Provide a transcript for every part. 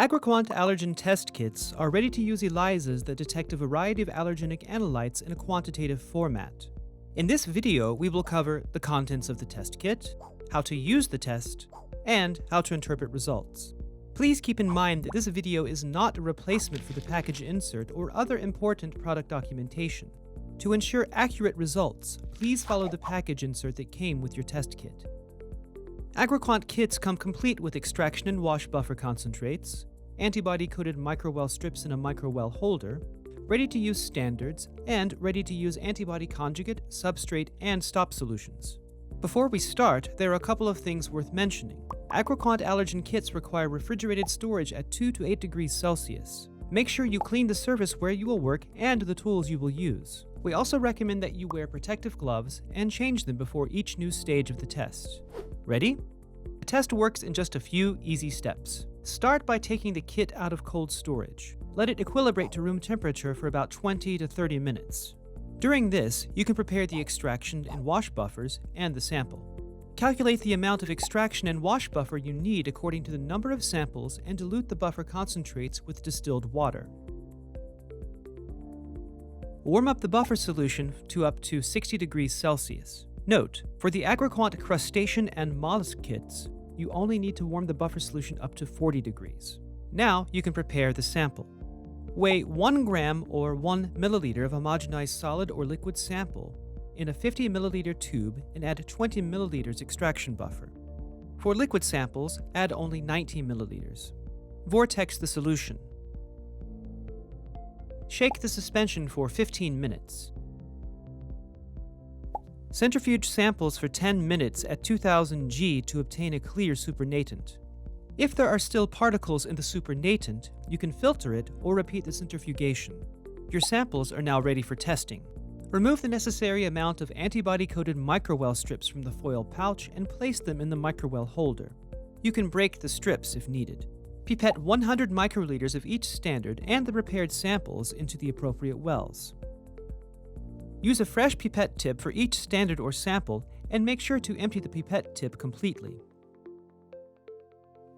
AgraQuant Allergen test kits are ready-to-use ELISAs that detect a variety of allergenic analytes in a quantitative format. In this video, we will cover the contents of the test kit, how to use the test, and how to interpret results. Please keep in mind that this video is not a replacement for the package insert or other important product documentation. To ensure accurate results, please follow the package insert that came with your test kit. AgraQuant kits come complete with extraction and wash buffer concentrates, antibody-coated microwell strips in a microwell holder, ready-to-use standards, and ready-to-use antibody conjugate, substrate, and stop solutions. Before we start, there are a couple of things worth mentioning. AgraQuant allergen kits require refrigerated storage at 2 to 8 degrees Celsius. Make sure you clean the surface where you will work and the tools you will use. We also recommend that you wear protective gloves and change them before each new stage of the test. Ready? The test works in just a few easy steps. Start by taking the kit out of cold storage. Let it equilibrate to room temperature for about 20 to 30 minutes. During this, you can prepare the extraction and wash buffers and the sample. Calculate the amount of extraction and wash buffer you need according to the number of samples and dilute the buffer concentrates with distilled water. Warm up the buffer solution to up to 60 degrees Celsius. Note, for the AgraQuant crustacean and mollusk kits, you only need to warm the buffer solution up to 40 degrees. Now you can prepare the sample. Weigh 1 gram or 1 milliliter of homogenized solid or liquid sample in a 50 milliliter tube and add 20 milliliters extraction buffer. For liquid samples, add only 90 milliliters. Vortex the solution. Shake the suspension for 15 minutes. Centrifuge samples for 10 minutes at 2000 G to obtain a clear supernatant. If there are still particles in the supernatant, you can filter it or repeat the centrifugation. Your samples are now ready for testing. Remove the necessary amount of antibody-coated microwell strips from the foil pouch and place them in the microwell holder. You can break the strips if needed. Pipette 100 microliters of each standard and the prepared samples into the appropriate wells. Use a fresh pipette tip for each standard or sample and make sure to empty the pipette tip completely.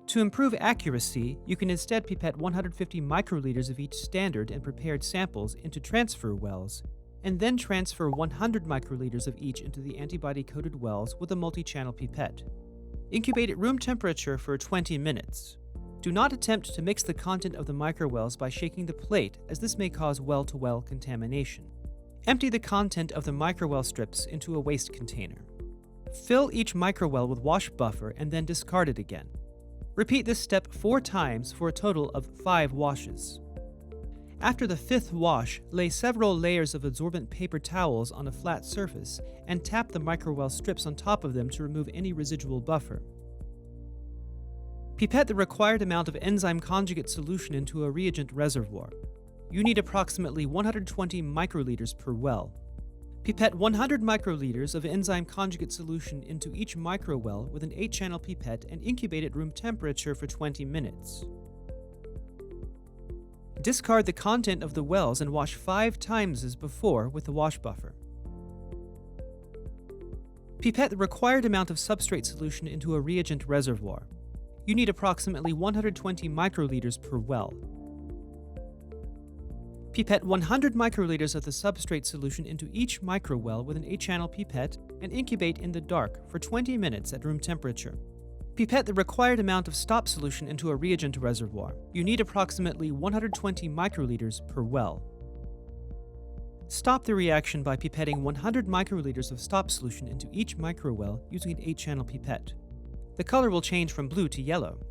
To improve accuracy, you can instead pipette 150 microliters of each standard and prepared samples into transfer wells, and then transfer 100 microliters of each into the antibody-coated wells with a multi-channel pipette. Incubate at room temperature for 20 minutes. Do not attempt to mix the content of the microwells by shaking the plate, as this may cause well-to-well contamination. Empty the content of the microwell strips into a waste container. Fill each microwell with wash buffer and then discard it again. Repeat this step 4 times for a total of 5 washes. After the 5th wash, lay several layers of absorbent paper towels on a flat surface and tap the microwell strips on top of them to remove any residual buffer. Pipette the required amount of enzyme conjugate solution into a reagent reservoir. You need approximately 120 microliters per well. Pipette 100 microliters of enzyme conjugate solution into each microwell with an 8-channel pipette and incubate at room temperature for 20 minutes. Discard the content of the wells and wash 5 times as before with the wash buffer. Pipette the required amount of substrate solution into a reagent reservoir. You need approximately 120 microliters per well. Pipette 100 microliters of the substrate solution into each microwell with an 8-channel pipette and incubate in the dark for 20 minutes at room temperature. Pipette the required amount of stop solution into a reagent reservoir. You need approximately 120 microliters per well. Stop the reaction by pipetting 100 microliters of stop solution into each microwell using an 8-channel pipette. The color will change from blue to yellow.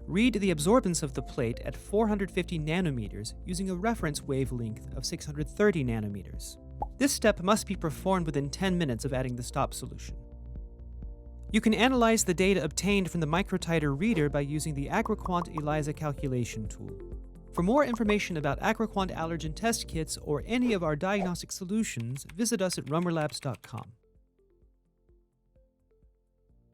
Read the absorbance of the plate at 450 nanometers using a reference wavelength of 630 nanometers. This step must be performed within 10 minutes of adding the stop solution. You can analyze the data obtained from the microtiter reader by using the AgraQuant ELISA calculation tool. For more information about AgraQuant allergen test kits or any of our diagnostic solutions, visit us at romerlabs.com.